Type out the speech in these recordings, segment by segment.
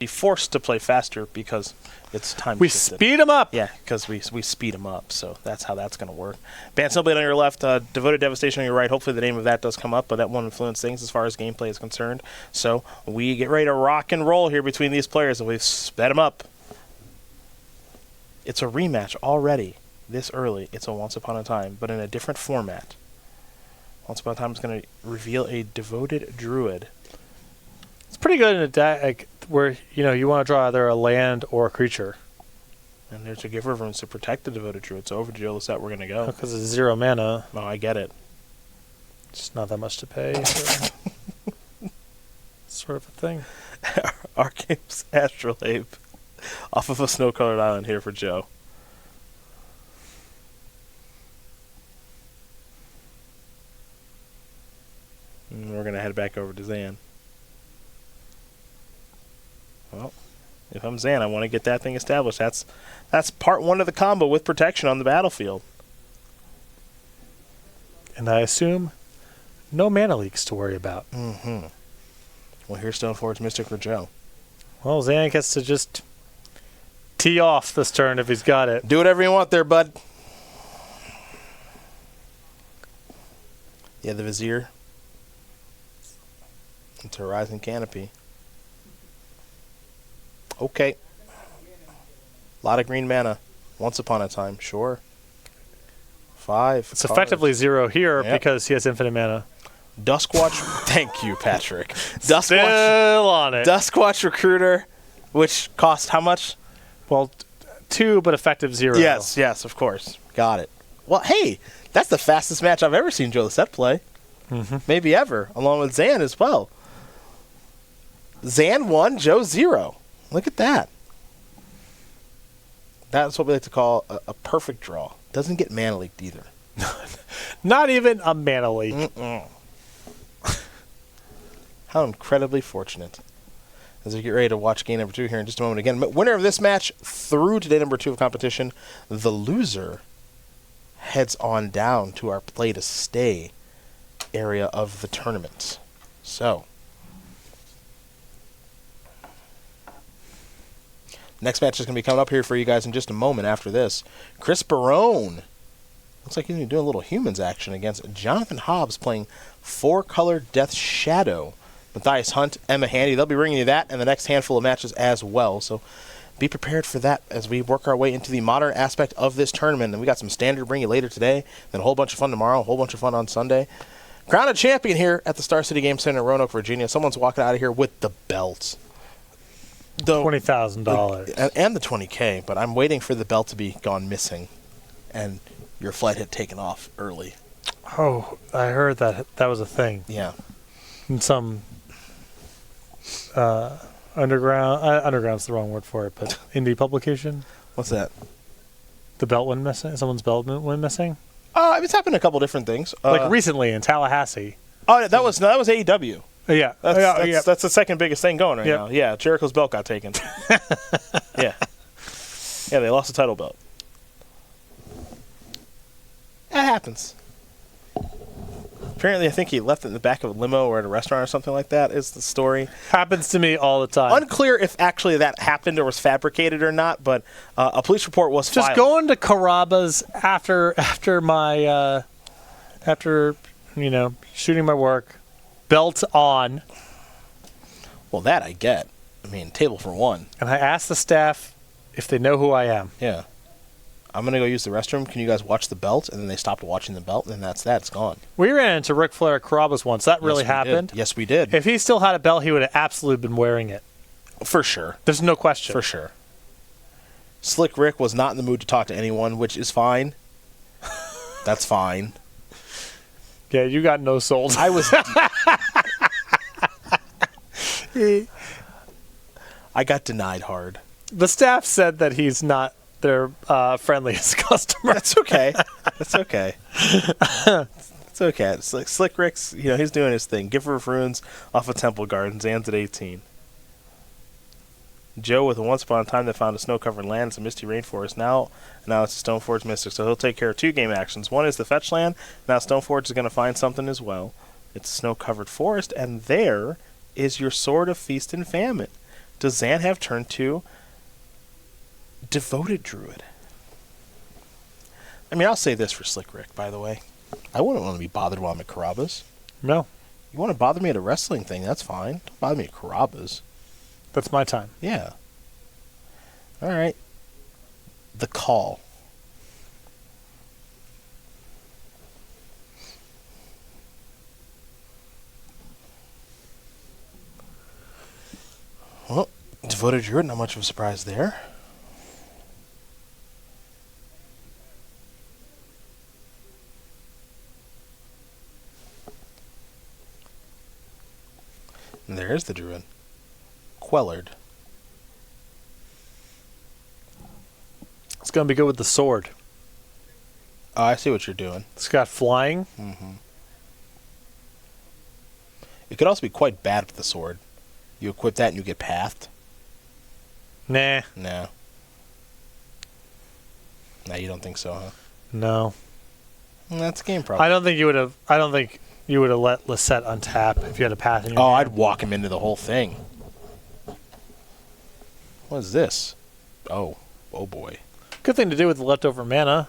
be forced to play faster because it's time We shifted. speed them up. Yeah, because we speed them up, so that's how that's going to work. Banned Snowblade on your left, Devoted Devastation on your right. Hopefully the name of that does come up, but that won't influence things as far as gameplay is concerned. So we get ready to rock and roll here between these players, and we've sped them up. It's a rematch already this early. It's a Once Upon a Time, but in a different format. Once Upon a Time is going to reveal a Devoted Druid. It's pretty good in a deck like, where you want to draw either a land or a creature. And there's a Giver of Runes to protect the Devoted Druid. So over to Lossett we're going to go. Because it's 0 mana. Oh, I get it. It's not that much to pay. So sort of a thing. Arcane's Astrolabe off of a snow-colored island here for Joe. And we're going to head back over to Zan. Well, if I'm Zan, I want to get that thing established. That's part one of the combo with protection on the battlefield. And I assume no mana leaks to worry about. Mm-hmm. Well, here's Stoneforge Mystic for Joe. Well, Zan gets to just tee off this turn if he's got it. Do whatever you want there, bud. Yeah, the Vizier. It's a Rising Canopy. Okay. A lot of green mana. Once upon a time, sure. 5. It's effectively 0 here because he has infinite mana. Duskwatch. Thank you, Patrick. Still on it. Duskwatch Recruiter, which cost how much? Well, 2, but effective 0. Yes, of course. Got it. Well, hey, that's the fastest match I've ever seen Joe Lossett play. Mm-hmm. Maybe ever, along with Zan as well. Zan 1, Joe 0. Look at that. That's what we like to call a perfect draw. Doesn't get mana leaked either. Not even a mana leak. Mm-mm. How incredibly fortunate. As we get ready to watch game number 2 here in just a moment. Again, winner of this match through to day number 2 of competition. The loser heads on down to our play to stay area of the tournament. So, next match is going to be coming up here for you guys in just a moment after this. Chris Barone. Looks like he's going to be doing a little humans action against Jonathan Hobbs playing 4-color Death Shadow. Matthias Hunt, Emma Handy. They'll be bringing you that and the next handful of matches as well. So be prepared for that as we work our way into the modern aspect of this tournament. And we got some standard to bring you later today, then a whole bunch of fun tomorrow, a whole bunch of fun on Sunday. Crown a champion here at the Star City Game Center in Roanoke, Virginia. Someone's walking out of here with the belt. $20,000. And the $20K, but I'm waiting for the belt to be gone missing. And your flight had taken off early. Oh, I heard that was a thing. Yeah. In some underground's the wrong word for it, but indie publication. What's that? The belt went missing? Someone's belt went missing? It's happened a couple different things. Like recently in Tallahassee. Oh, that was AEW. Yeah. That's the second biggest thing going right now. Yeah, Jericho's belt got taken. Yeah, they lost the title belt. That happens. Apparently, I think he left it in the back of a limo or at a restaurant or something like that, is the story. Happens to me all the time. Unclear if actually that happened or was fabricated or not, but a police report was filed. Just going to Carrabba's after shooting my work, belt on. Well, that I get. I mean, table for one. And I asked the staff if they know who I am. Yeah. I'm going to go use the restroom. Can you guys watch the belt? And then they stopped watching the belt, and that's that. It's gone. We ran into Ric Flair at Carrabba's once. That really happened. Yes, we did. If he still had a belt, he would have absolutely been wearing it. For sure. There's no question. For sure. Slick Rick was not in the mood to talk to anyone, which is fine. That's fine. Yeah, you got no souls. I was... I got denied hard. The staff said that he's not their friendliest customer. That's okay. That's okay. It's okay. It's like Slick Rick's, he's doing his thing. Giver of Runes off of Temple Gardens, Zan's at 18. Joe with a Once Upon a Time that found a snow-covered land. It's a misty rainforest. Now it's a Stoneforge Mystic, so he'll take care of 2 game actions. One is the fetch land. Now Stoneforge is going to find something as well. It's a snow-covered forest, and there is your Sword of Feast and Famine. Does Zan have turn 2? Devoted Druid. I mean, I'll say this for Slick Rick, by the way. I wouldn't want to be bothered while I'm at Carrabba's. No. You want to bother me at a wrestling thing, that's fine. Don't bother me at Carrabba's. That's my time. Yeah. All right. The Call. Well, Devoted Druid, not much of a surprise there. And there's the Druid. Quellard. It's going to be good with the sword. Oh, I see what you're doing. It's got flying. Mm-hmm. It could also be quite bad with the sword. You equip that and you get pathed. Nah. No. No, you don't think so, huh? No. That's a game problem. I don't think you would have let Lossett untap if you had a path in your Oh, hand. I'd walk him into the whole thing. What is this? Oh boy. Good thing to do with the leftover mana.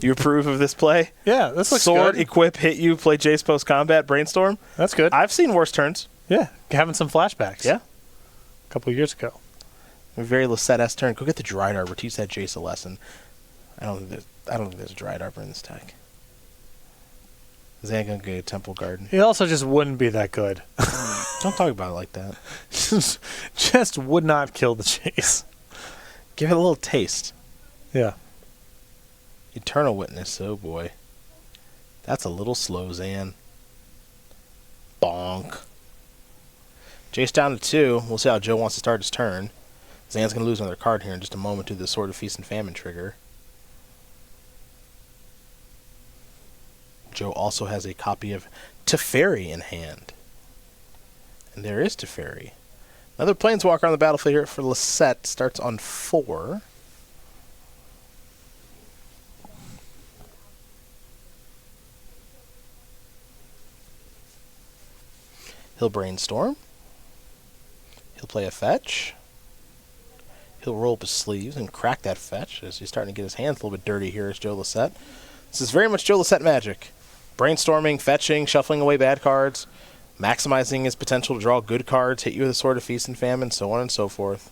You approve of this play? Yeah, this looks Sword, good. equip, hit you, play Jace post combat, brainstorm. That's good. I've seen worse turns. Yeah, having some flashbacks. Yeah. A couple of years ago. A very Lossett-esque turn. Go get the Dried Arbor. Teach that Jace a lesson. I don't think there's a Dried Arbor in this deck. Zan gonna get a Temple Garden. He also just wouldn't be that good. Don't talk about it like that. Just would not kill the chase. Give it a little taste. Yeah. Eternal Witness. Oh boy. That's a little slow, Zan. Bonk. Jace down to 2. We'll see how Joe wants to start his turn. Zan's going to lose another card here in just a moment to the Sword of Feast and Famine trigger. Joe also has a copy of Teferi in hand. And there is Teferi. Another Planeswalker on the battlefield here for Lossett. Starts on 4. He'll Brainstorm. He'll play a fetch. He'll roll up his sleeves and crack that fetch as he's starting to get his hands a little bit dirty here as Joe Lossett. This is very much Joe Lossett magic. Brainstorming, fetching, shuffling away bad cards, maximizing his potential to draw good cards, hit you with a Sword of Feast and Famine, so on and so forth.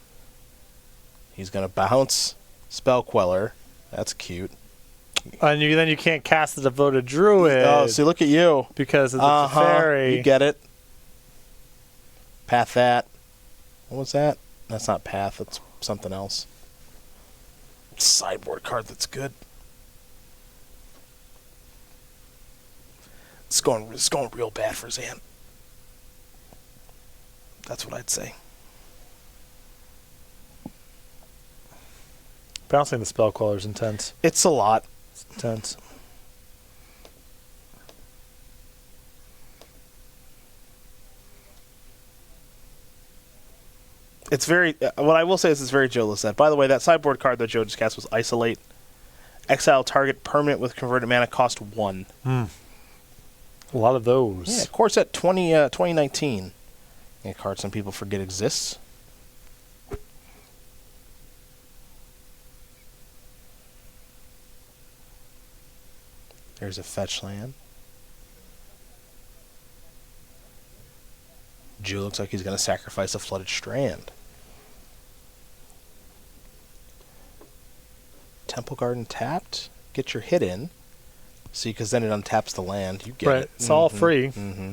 He's going to bounce Spell Queller. That's cute. And then you can't cast the Devoted Druid. Oh, see, look at you. Because of the Teferi. You get it. Path that. What was that? That's not Path. That's something else. Sideboard card that's good. It's going real bad for Zan. That's what I'd say. Bouncing the Spell Queller is intense. It's a lot. It's intense. It's very. What I will say is it's very Joe Lossett. By the way, that sideboard card that Joe just cast was Isolate. Exile target permanent with converted mana cost 1. A lot of those. Yeah, Corset 2019. A card some people forget exists. There's a fetch land. Joe looks like he's going to sacrifice a Flooded Strand. Temple Garden tapped. Get your hit in. See, because then it untaps the land. You get Right. it. It's all free. Mm-hmm.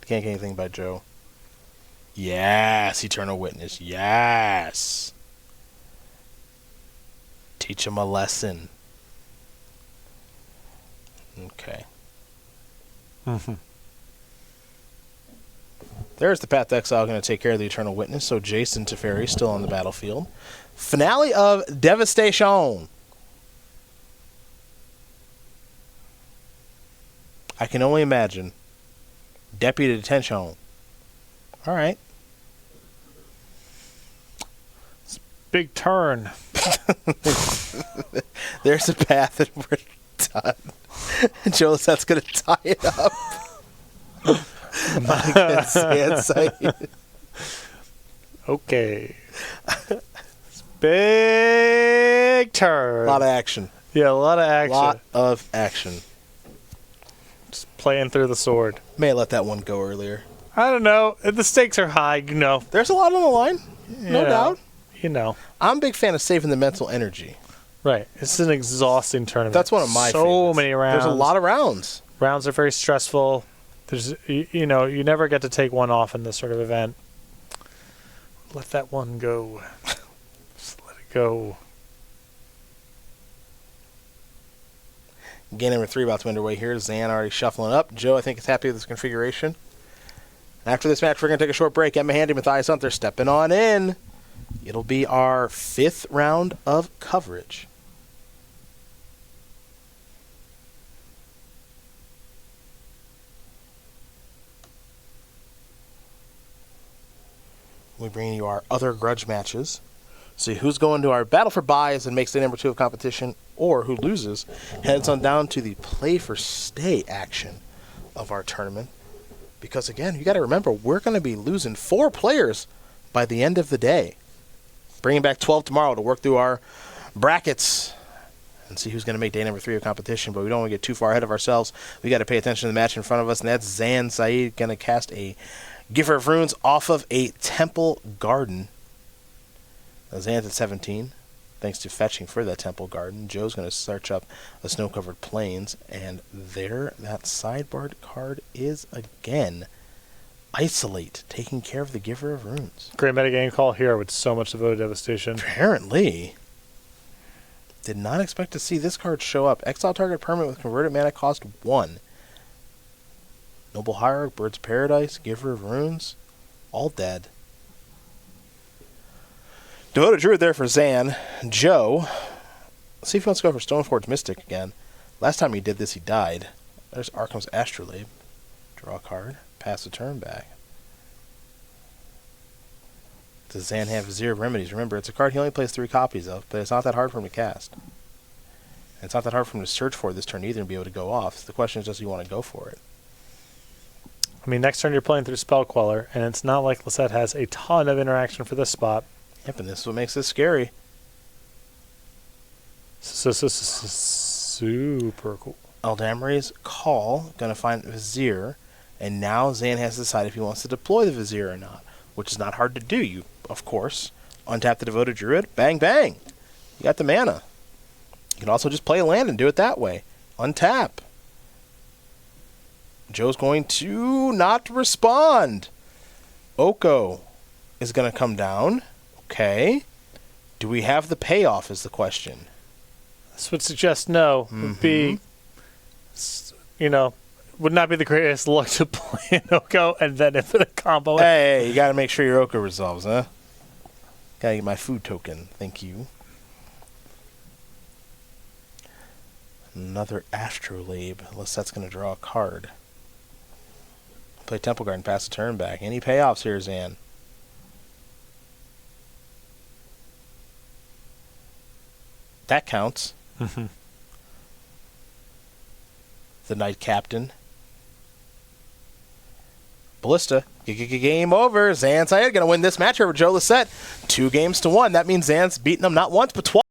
Can't get anything by Joe. Yes, Eternal Witness. Yes. Teach him a lesson. Okay. Mm-hmm. There's the Path to Exile going to take care of the Eternal Witness. So Jason Teferi still on the battlefield. Finale of Devastation. I can only imagine. Deputy Detention. All right. Big turn. There's a path and we're done. Joe Lossett's going to tie it up. against Zan Syed. Okay. Big turn. A lot of action. Yeah, a lot of action. Lot of action. Just playing through the sword. May have let that one go earlier. I don't know. The stakes are high, you know. There's a lot on the line, no doubt. You know. I'm a big fan of saving the mental energy. Right. It's an exhausting tournament. That's one of my favorites. So many rounds. There's a lot of rounds. Rounds are very stressful. There's, you know, you never get to take one off in this sort of event. Let that one go. Just let it go. Game number 3 about to be underway here. Zan already shuffling up. Joe, I think, is happy with this configuration. After this match, we're going to take a short break. Emma Handy, Matthias Hunter stepping on in. It'll be our 5th round of coverage. We bring you our other grudge matches. See who's going to our battle for buys and makes the number 2 of competition, or who loses heads on down to the play for stay action of our tournament. Because again, you got to remember, we're going to be losing 4 players by the end of the day. Bringing back 12 tomorrow to work through our brackets and see who's going to make day number 3 of competition. But we don't want to get too far ahead of ourselves. We got to pay attention to the match in front of us, and that's Zan Syed going to cast a Giver of Runes off of a Temple Garden. Zan's at 17, thanks to fetching for that Temple Garden. Joe's going to search up the snow-covered plains, and there that sideboard card is again. Isolate, taking care of the Giver of Runes. Great metagame call here with so much devoted devastation. Apparently. Did not expect to see this card show up. Exile target permanent with converted mana cost 1. Noble Hierarch, Bird's Paradise, Giver of Runes, all dead. Devoted Druid there for Zan. Joe, let's see if he wants to go for Stoneforge Mystic again. Last time he did this, he died. There's Arkham's Astrolabe. Draw a card. Pass the turn back. Does Zan have Vizier of Remedies? Remember, it's a card he only plays 3 copies of, but it's not that hard for him to cast. And it's not that hard for him to search for this turn either and be able to go off. So the question is, does he want to go for it? I mean, next turn you're playing through Spell Queller, and it's not like Lossett has a ton of interaction for this spot. Yep, and this is what makes this scary. Super cool. Eldamri's Call, going to find Vizier, and now Zan has to decide if he wants to deploy the Vizier or not, which is not hard to do. You, of course, untap the Devoted Druid, bang, bang. You got the mana. You can also just play a land and do it that way. Untap. Joe's going to not respond. Oko is going to come down. Okay. Do we have the payoff is the question. This would suggest no. Would be, you know, would not be the greatest luck to play an Oko and then if the combo. Hey, you got to make sure your Oko resolves, huh? Got to get my food token. Thank you. Another Astrolabe. Unless that's going to draw a card. Play Temple Garden, pass the turn back. Any payoffs here, Zan? That counts. The Knight Captain. Ballista. Game over. Zan Syed going to win this match over Joe Lossett. 2-1. That means Zan's beaten him not once, but twice.